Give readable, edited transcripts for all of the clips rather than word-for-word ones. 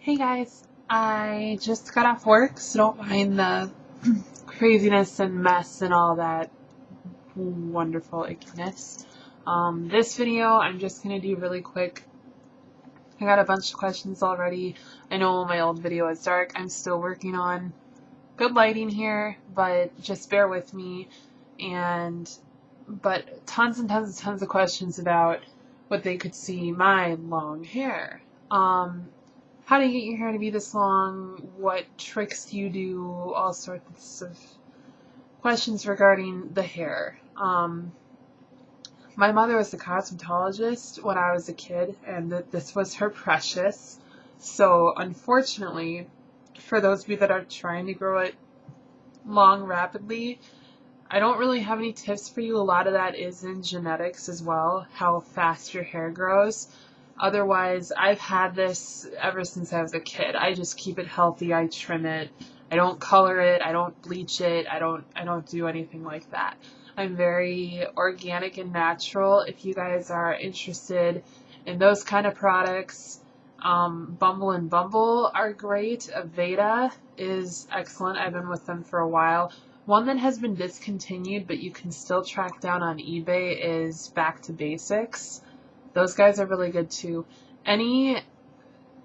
Hey guys, I just got off work, so don't mind the craziness and mess and all that wonderful ickiness. This video I'm just going to do really quick. I got a bunch of questions already. I know my old video is dark. I'm still working on good lighting here, but just bear with me. But tons and tons and tons of questions about what they could see my long hair. How do you get your hair to be this long? What tricks do you do? All sorts of questions regarding the hair. My mother was a cosmetologist when I was a kid, and this was her precious. So unfortunately, for those of you that are trying to grow it long rapidly, I don't really have any tips for you. A lot of that is in genetics as well, how fast your hair grows. Otherwise, I've had this ever since I was a kid. I just keep it healthy. I trim it. I don't color it. I don't bleach it. I don't do anything like that. I'm very organic and natural. If you guys are interested in those kind of products, Bumble and Bumble are great. Aveda is excellent. I've been with them for a while. One that has been discontinued, but you can still track down on eBay, is Back to Basics. Those guys are really good too. Any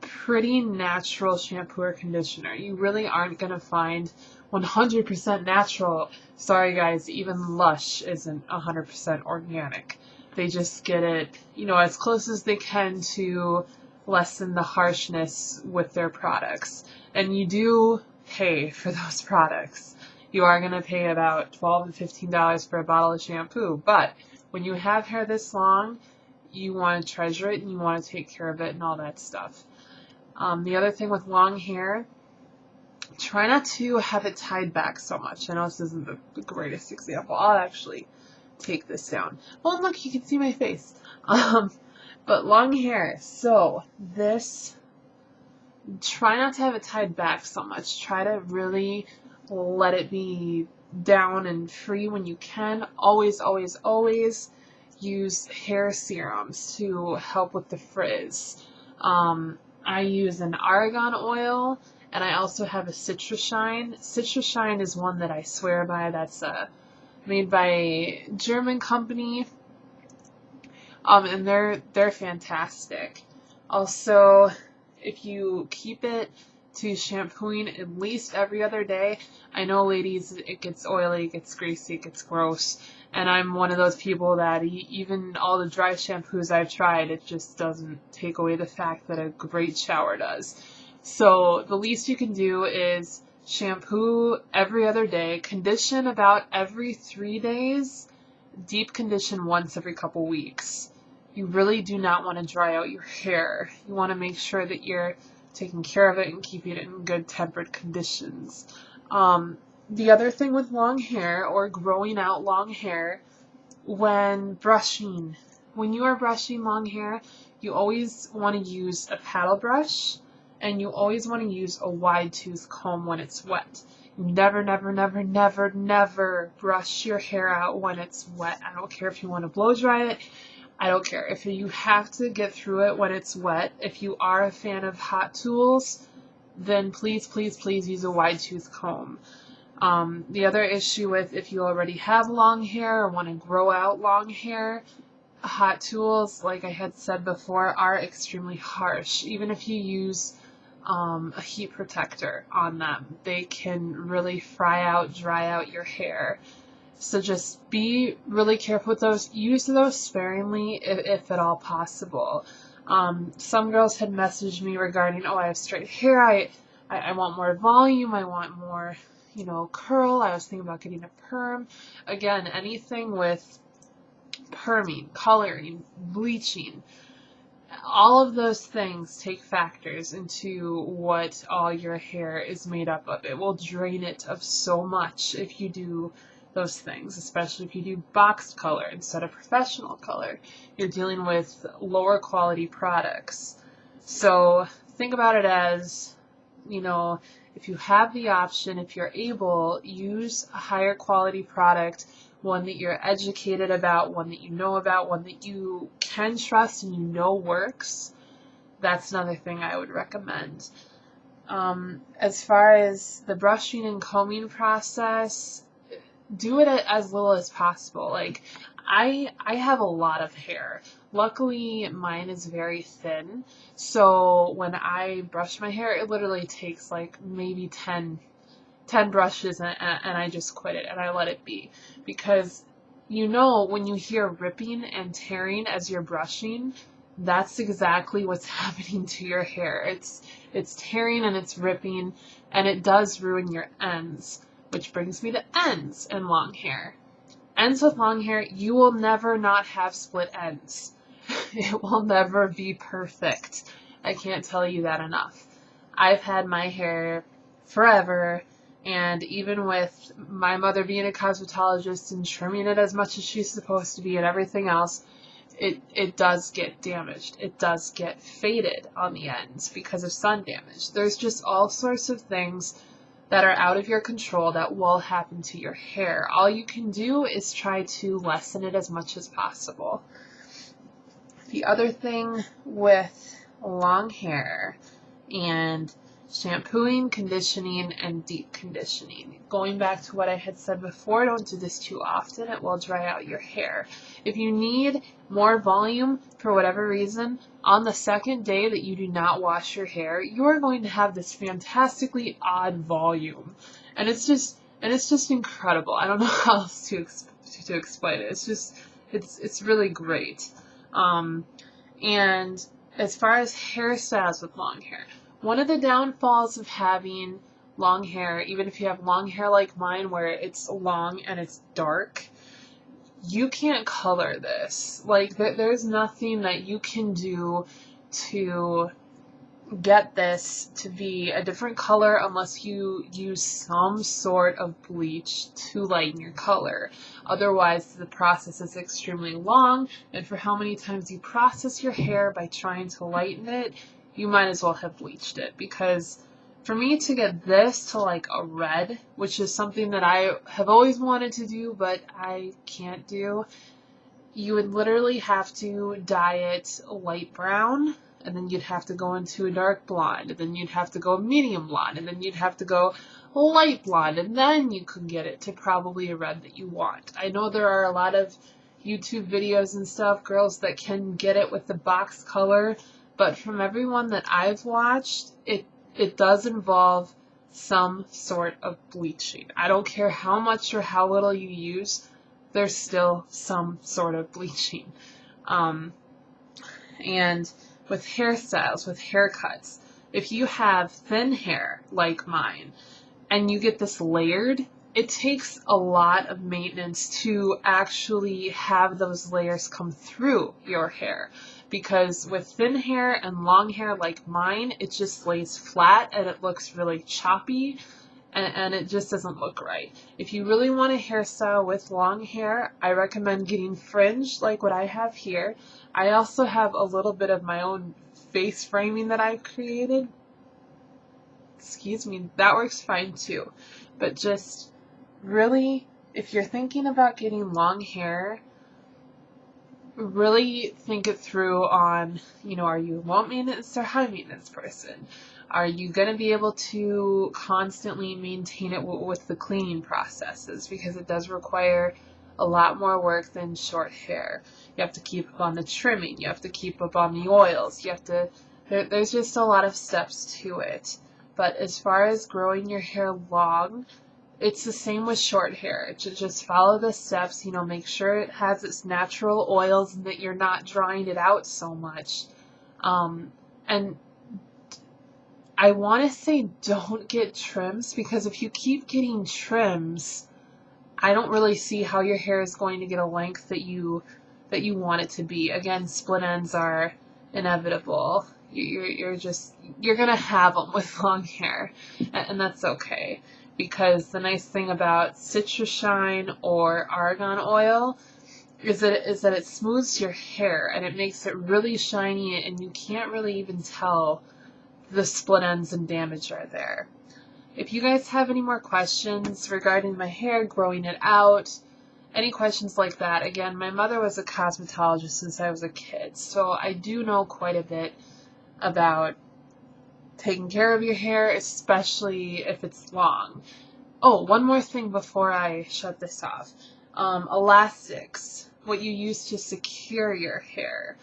pretty natural shampoo or conditioner. You really aren't going to find 100% natural. Sorry guys, even Lush isn't 100% organic. They just get it, as close as they can to lessen the harshness with their products. And you do pay for those products. You are going to pay about $12 to $15 for a bottle of shampoo. But when you have hair this long, you want to treasure it and you want to take care of it and all that stuff. The other thing with long hair, try not to have it tied back so much. I know this isn't the greatest example. I'll actually take this down. Oh, look, you can see my face. But long hair. So try not to have it tied back so much. Try to really let it be down and free when you can. Always, always, always use hair serums to help with the frizz. I use an argan oil, and I also have a Citrusshine. Citrusshine is one that I swear by. That's made by a German company, and they're fantastic. Also, if you keep it to shampooing at least every other day. I know, ladies, it gets oily, it gets greasy, it gets gross, and I'm one of those people that even all the dry shampoos I've tried, it just doesn't take away the fact that a great shower does. So the least you can do is shampoo every other day, condition about every 3 days, deep condition once every couple weeks. You really do not want to dry out your hair. You want to make sure that you're taking care of it and keeping it in good tempered conditions. The other thing with long hair or growing out long hair, when you are brushing long hair, you always want to use a paddle brush, and you always want to use a wide tooth comb when it's wet. Never, never, never, never, never brush your hair out when it's wet. I don't care if you want to blow dry it. I don't care. If you have to get through it when it's wet, if you are a fan of hot tools, then please, please, please use a wide tooth comb. The other issue with if you already have long hair or want to grow out long hair, hot tools, like I had said before, are extremely harsh. Even if you use a heat protector on them, they can really dry out your hair. So just be really careful with those. Use those sparingly if at all possible. Some girls had messaged me regarding, I have straight hair. I want more volume. I want more, curl. I was thinking about getting a perm. Again, anything with perming, coloring, bleaching, all of those things take factors into what all your hair is made up of. It will drain it of so much if you do those things, especially if you do boxed color instead of professional color. You're dealing with lower quality products. So think about it as, if you have the option, if you're able, use a higher quality product, one that you're educated about, one that you know about, one that you can trust and works. that's another thing I would recommend. As far as the brushing and combing process, do it as little as possible. Like, I have a lot of hair. Luckily, mine is very thin, so when I brush my hair, it literally takes like maybe 10 brushes, and I just quit it and I let it be. Because when you hear ripping and tearing as you're brushing, that's exactly what's happening to your hair. It's tearing and it's ripping, and it does ruin your ends, which brings me to ends in long hair. Ends with long hair, you will never not have split ends. It will never be perfect. I can't tell you that enough. I've had my hair forever, and even with my mother being a cosmetologist and trimming it as much as she's supposed to be and everything else, it does get damaged. It does get faded on the ends because of sun damage. There's just all sorts of things that are out of your control that will happen to your hair. All you can do is try to lessen it as much as possible. The other thing with long hair and shampooing, conditioning, and deep conditioning. Going back to what I had said before, don't do this too often. It will dry out your hair. If you need more volume for whatever reason, on the second day that you do not wash your hair, you are going to have this fantastically odd volume. And it's just incredible. I don't know how else to explain it. It's really great. And as far as hairstyles with long hair, one of the downfalls of having long hair, even if you have long hair like mine where it's long and it's dark, you can't color this. Like, there's nothing that you can do to get this to be a different color unless you use some sort of bleach to lighten your color. Otherwise, the process is extremely long, and for how many times you process your hair by trying to lighten it, you might as well have bleached it. Because for me to get this to like a red, which is something that I have always wanted to do but I can't do, you would literally have to dye it light brown, and then you'd have to go into a dark blonde, and then you'd have to go medium blonde, and then you'd have to go light blonde, and then you could get it to probably a red that you want. I know there are a lot of YouTube videos and stuff, girls that can get it with the box color, but from everyone that I've watched, it does involve some sort of bleaching. I don't care how much or how little you use, there's still some sort of bleaching. And with hairstyles, with haircuts, if you have thin hair like mine and you get this layered, it takes a lot of maintenance to actually have those layers come through your hair. Because with thin hair and long hair like mine, it just lays flat and it looks really choppy. And it just doesn't look right. If you really want a hairstyle with long hair, I recommend getting fringe like what I have here. I also have a little bit of my own face framing that I've created. Excuse me, that works fine too. But just really, if you're thinking about getting long hair, really think it through on, are you a low maintenance or high maintenance person? Are you going to be able to constantly maintain it with the cleaning processes? Because it does require a lot more work than short hair. You have to keep up on the trimming. You have to keep up on the oils. There's just a lot of steps to it. But as far as growing your hair long, it's the same with short hair. Just follow the steps, make sure it has its natural oils and that you're not drying it out so much. And I want to say don't get trims, because if you keep getting trims, I don't really see how your hair is going to get a length that you want it to be. Again, split ends are inevitable. You're gonna have them with long hair, and that's okay. Because the nice thing about Citrus Shine or argan oil is that it smooths your hair and it makes it really shiny, and you can't really even tell the split ends and damage are there. If you guys have any more questions regarding my hair, growing it out, any questions like that, again, my mother was a cosmetologist since I was a kid, so I do know quite a bit about taking care of your hair, especially if it's long. Oh, one more thing before I shut this off. Elastics, what you use to secure your hair.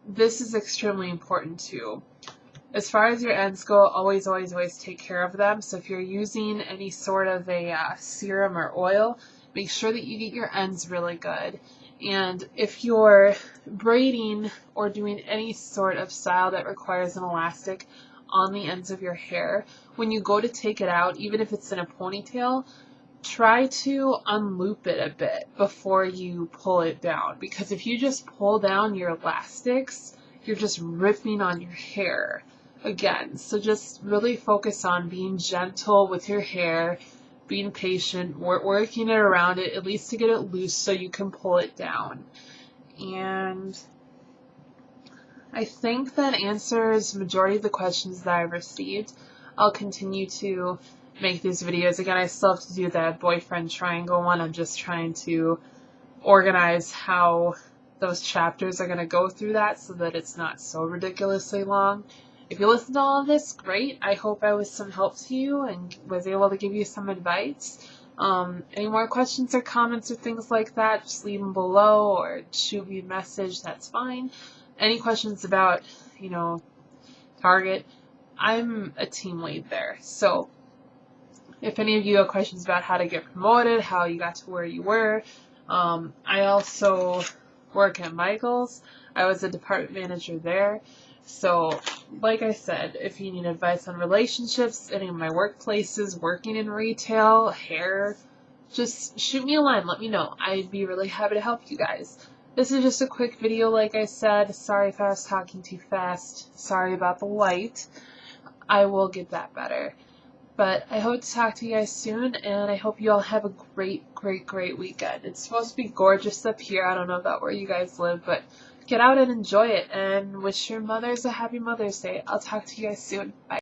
This is extremely important too. As far as your ends go, always, always, always take care of them. So if you're using any sort of a serum or oil, make sure that you get your ends really good. And if you're braiding or doing any sort of style that requires an elastic on the ends of your hair, when you go to take it out, even if it's in a ponytail, try to unloop it a bit before you pull it down. Because if you just pull down your elastics, you're just ripping on your hair again. So just really focus on being gentle with your hair, being patient, working it around it, at least to get it loose so you can pull it down. And I think that answers majority of the questions that I've received. I'll continue to make these videos. Again, I still have to do that boyfriend triangle one. I'm just trying to organize how those chapters are going to go through that so that it's not so ridiculously long. If you listen to all of this, great. I hope I was some help to you and was able to give you some advice. Any more questions or comments or things like that, just leave them below or shoot me a message. That's fine. Any questions about, Target, I'm a team lead there. So if any of you have questions about how to get promoted, how you got to where you were, I also work at Michaels. I was a department manager there. So, like I said, if you need advice on relationships, any of my workplaces, working in retail, hair, just shoot me a line. Let me know. I'd be really happy to help you guys. This is just a quick video, like I said. Sorry if I was talking too fast. Sorry about the light. I will get that better. But I hope to talk to you guys soon, and I hope you all have a great, great, great weekend. It's supposed to be gorgeous up here. I don't know about where you guys live, but get out and enjoy it, and wish your mothers a happy Mother's Day. I'll talk to you guys soon. Bye.